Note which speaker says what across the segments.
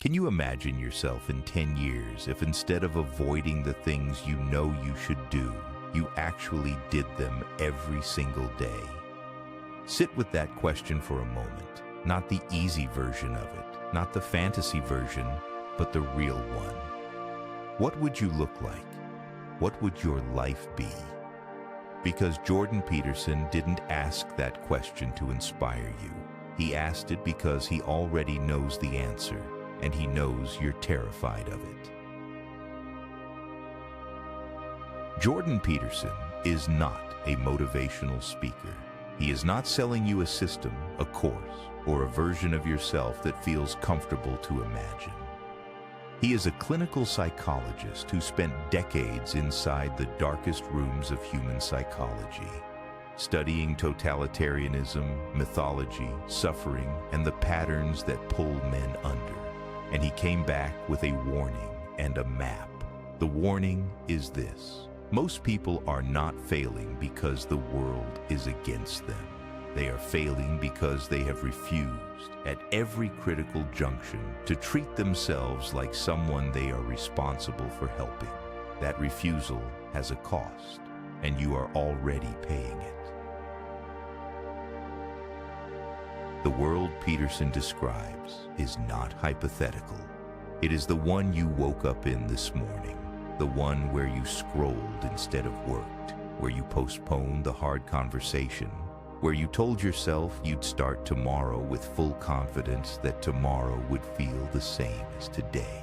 Speaker 1: Can you imagine yourself in 10 years if instead of avoiding the things you know you should do, you actually did them every single day? Sit with that question for a moment. Not the easy version of it, not the fantasy version, but the real one. What would you look like? What would your life be? Because Jordan Peterson didn't ask that question to inspire you. He asked it because he already knows the answer, and he knows you're terrified of it. Jordan Peterson is not a motivational speaker. He is not selling you a system, a course, or a version of yourself that feels comfortable to imagine. He is a clinical psychologist who spent decades inside the darkest rooms of human psychology, studying totalitarianism, mythology, suffering, and the patterns that pull men under. And he came back with a warning and a map. The warning is this: most people are not failing because the world is against them. They are failing because they have refused, at every critical junction, to treat themselves like someone they are responsible for helping. That refusal has a cost, and you are already paying it. The world Peterson describes is not hypothetical. It is the one you woke up in this morning, the one where you scrolled instead of worked, where you postponed the hard conversation, where you told yourself you'd start tomorrow with full confidence that tomorrow would feel the same as today.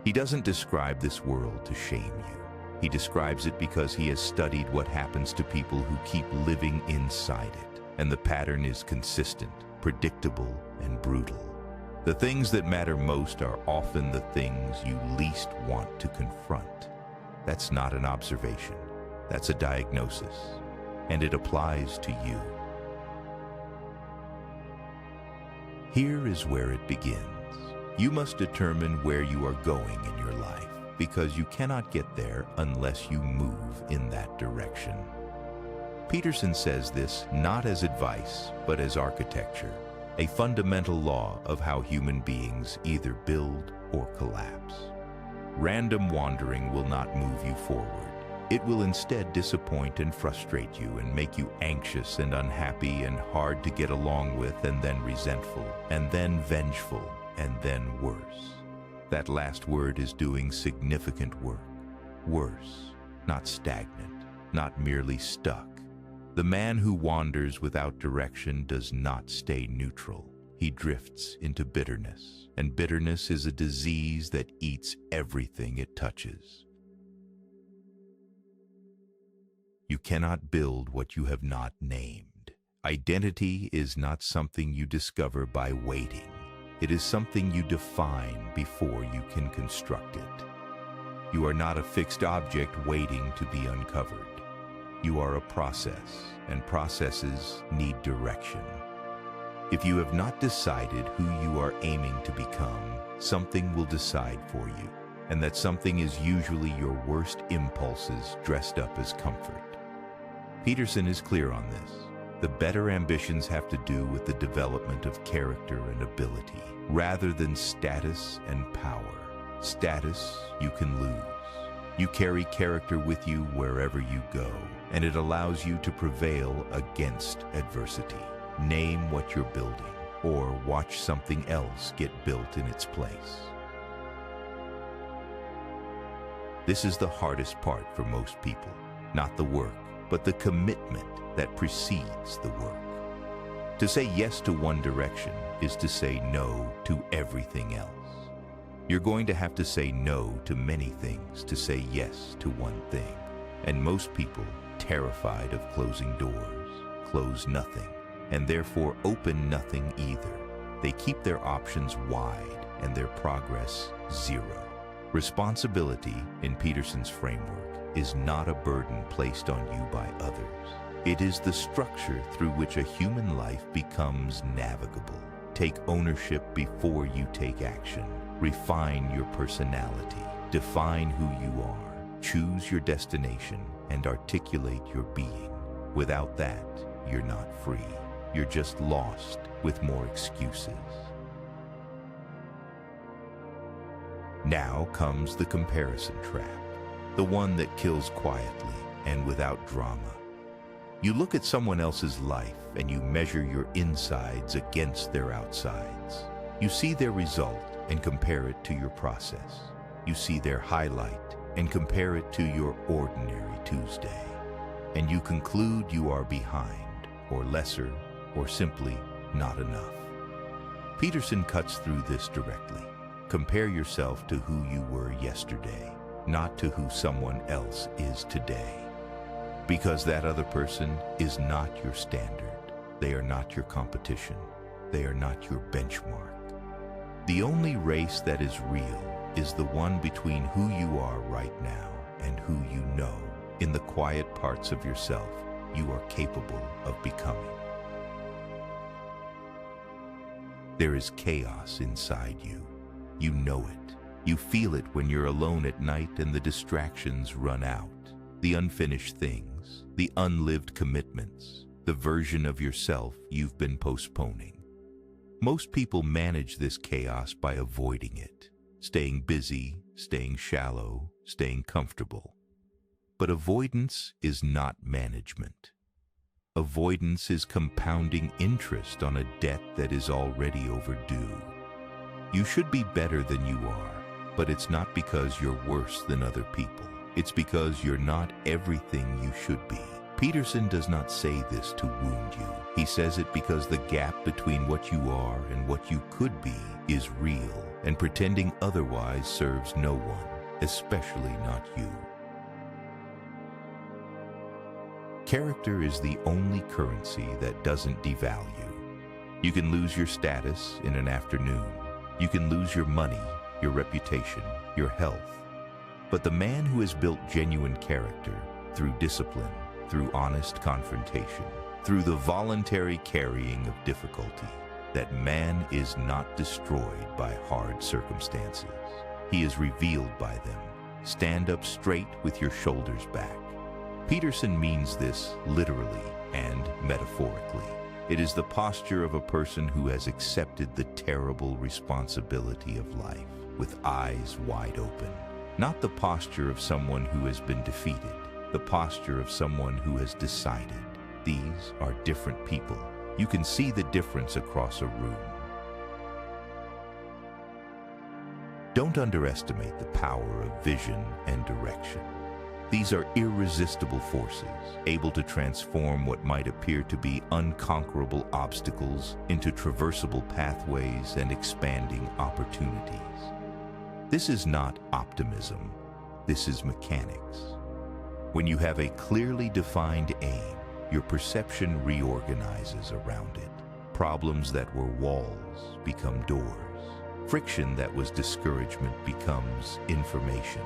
Speaker 1: He doesn't describe this world to shame you. He describes it because he has studied what happens to people who keep living inside it, and the pattern is consistent, predictable, and brutal. The things that matter most are often the things you least want to confront. That's not an observation. That's a diagnosis. And it applies to you. Here is where it begins. You must determine where you are going in your life, because you cannot get there unless you move in that direction. Peterson says this not as advice, but as architecture, a fundamental law of how human beings either build or collapse. Random wandering will not move you forward. It will instead disappoint and frustrate you and make you anxious and unhappy and hard to get along with, and then resentful, and then vengeful, and then worse. That last word is doing significant work. Worse, not stagnant, not merely stuck. The man who wanders without direction does not stay neutral. He drifts into bitterness, and bitterness is a disease that eats everything it touches. You cannot build what you have not named. Identity is not something you discover by waiting. It is something you define before you can construct it. You are not a fixed object waiting to be uncovered. You are a process, and processes need direction. If you have not decided who you are aiming to become, something will decide for you, and that something is usually your worst impulses dressed up as comfort. Peterson is clear on this. The better ambitions have to do with the development of character and ability, rather than status and power. Status you can lose. You carry character with you wherever you go, and it allows you to prevail against adversity. Name what you're building, or watch something else get built in its place. This is the hardest part for most people, not the work, but the commitment that precedes the work. To say yes to one direction is to say no to everything else. You're going to have to say no to many things to say yes to one thing. And most people, terrified of closing doors, close nothing, and therefore open nothing either. They keep their options wide and their progress zero. Responsibility, in Peterson's framework, is not a burden placed on you by others. It is the structure through which a human life becomes navigable. Take ownership before you take action. Refine your personality. Define who you are. Choose your destination and articulate your being. Without that, you're not free. You're just lost with more excuses. Now comes the comparison trap, the one that kills quietly and without drama. You look at someone else's life and you measure your insides against their outsides. You see their result and compare it to your process. You see their highlight and compare it to your ordinary Tuesday. And you conclude you are behind, or lesser, or simply not enough. Peterson cuts through this directly. Compare yourself to who you were yesterday, not to who someone else is today. Because that other person is not your standard. They are not your competition. They are not your benchmark. The only race that is real is the one between who you are right now and who you know in the quiet parts of yourself you are capable of becoming. There is chaos inside you. You know it. You feel it when you're alone at night and the distractions run out. The unfinished things, the unlived commitments, the version of yourself you've been postponing. Most people manage this chaos by avoiding it, staying busy, staying shallow, staying comfortable. But avoidance is not management. Avoidance is compounding interest on a debt that is already overdue. You should be better than you are, but it's not because you're worse than other people. It's because you're not everything you should be. Peterson does not say this to wound you. He says it because the gap between what you are and what you could be is real, and pretending otherwise serves no one, especially not you. Character is the only currency that doesn't devalue. You can lose your status in an afternoon. You can lose your money, your reputation, your health. But the man who has built genuine character through discipline, through honest confrontation, through the voluntary carrying of difficulty, that man is not destroyed by hard circumstances. He is revealed by them. Stand up straight with your shoulders back. Peterson means this literally and metaphorically. It is the posture of a person who has accepted the terrible responsibility of life with eyes wide open. Not the posture of someone who has been defeated, the posture of someone who has decided. These are different people. You can see the difference across a room. Don't underestimate the power of vision and direction. These are irresistible forces, able to transform what might appear to be unconquerable obstacles into traversable pathways and expanding opportunities. This is not optimism. This is mechanics. When you have a clearly defined aim, your perception reorganizes around it. Problems that were walls become doors. Friction that was discouragement becomes information.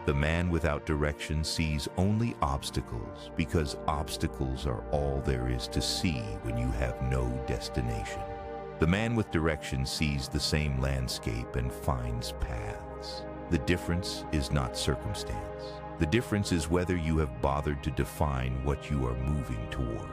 Speaker 1: The man without direction sees only obstacles because obstacles are all there is to see when you have no destination. The man with direction sees the same landscape and finds paths. The difference is not circumstance. The difference is whether you have bothered to define what you are moving toward.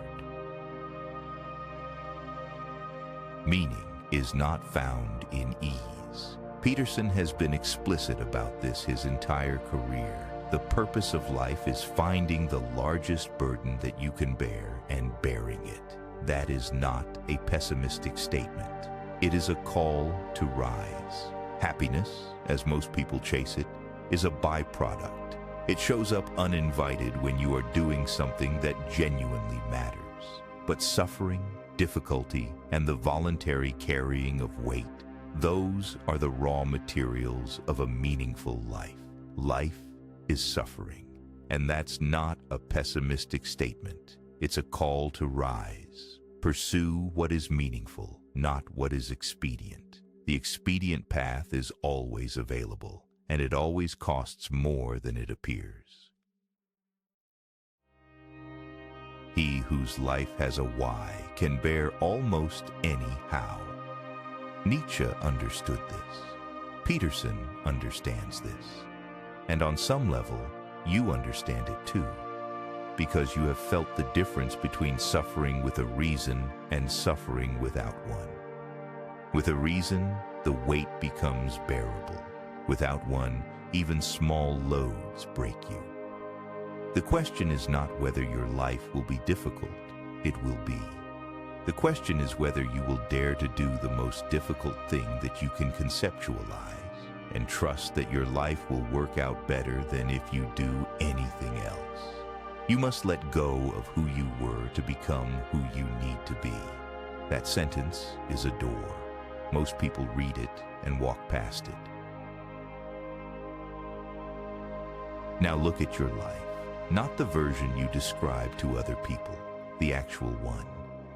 Speaker 1: Meaning is not found in ease. Peterson has been explicit about this his entire career. The purpose of life is finding the largest burden that you can bear and bearing it. That is not a pessimistic statement. It is a call to rise. Happiness, as most people chase it, is a byproduct. It shows up uninvited when you are doing something that genuinely matters. But suffering, difficulty, and the voluntary carrying of weight, those are the raw materials of a meaningful life. Life is suffering, and that's not a pessimistic statement. It's a call to rise. Pursue what is meaningful, not what is expedient. The expedient path is always available, and it always costs more than it appears. He whose life has a why can bear almost any how. Nietzsche understood this. Peterson understands this. And on some level, you understand it too, because you have felt the difference between suffering with a reason and suffering without one. With a reason, the weight becomes bearable. Without one, even small loads break you. The question is not whether your life will be difficult, it will be. The question is whether you will dare to do the most difficult thing that you can conceptualize and trust that your life will work out better than if you do anything else. You must let go of who you were to become who you need to be. That sentence is a door. Most people read it and walk past it. Now look at your life, not the version you describe to other people, the actual one,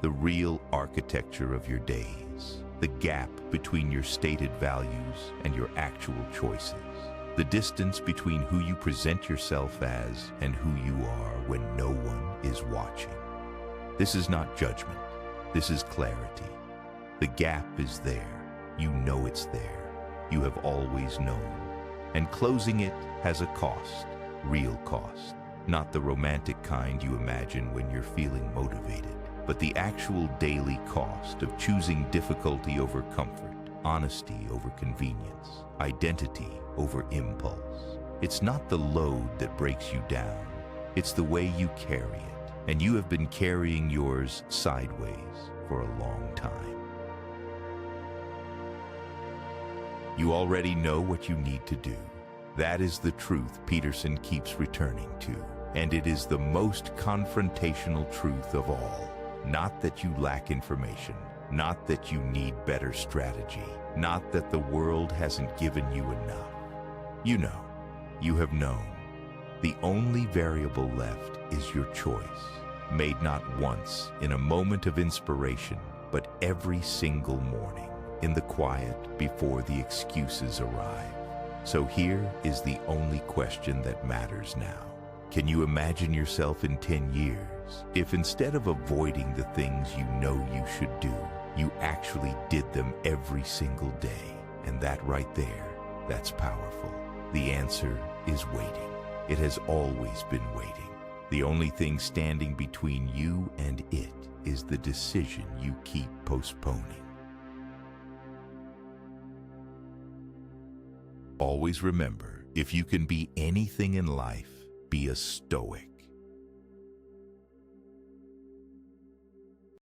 Speaker 1: the real architecture of your days, the gap between your stated values and your actual choices, the distance between who you present yourself as and who you are when no one is watching. This is not judgment, this is clarity. The gap is there, you know it's there, you have always known, and closing it has a cost, real cost, not the romantic kind you imagine when you're feeling motivated, but the actual daily cost of choosing difficulty over comfort, honesty over convenience, identity over impulse. It's not the load that breaks you down, it's the way you carry it, and you have been carrying yours sideways for a long time. You already know what you need to do. That is the truth Peterson keeps returning to, and it is the most confrontational truth of all. Not that you lack information, not that you need better strategy, not that the world hasn't given you enough. You know, you have known. The only variable left is your choice, made not once in a moment of inspiration, but every single morning, in the quiet before the excuses arrive. So here is the only question that matters now. Can you imagine yourself in 10 years if instead of avoiding the things you know you should do, you actually did them every single day? And that right there, that's powerful. The answer is waiting. It has always been waiting. The only thing standing between you and it is the decision you keep postponing. Always remember, if you can be anything in life, be a Stoic.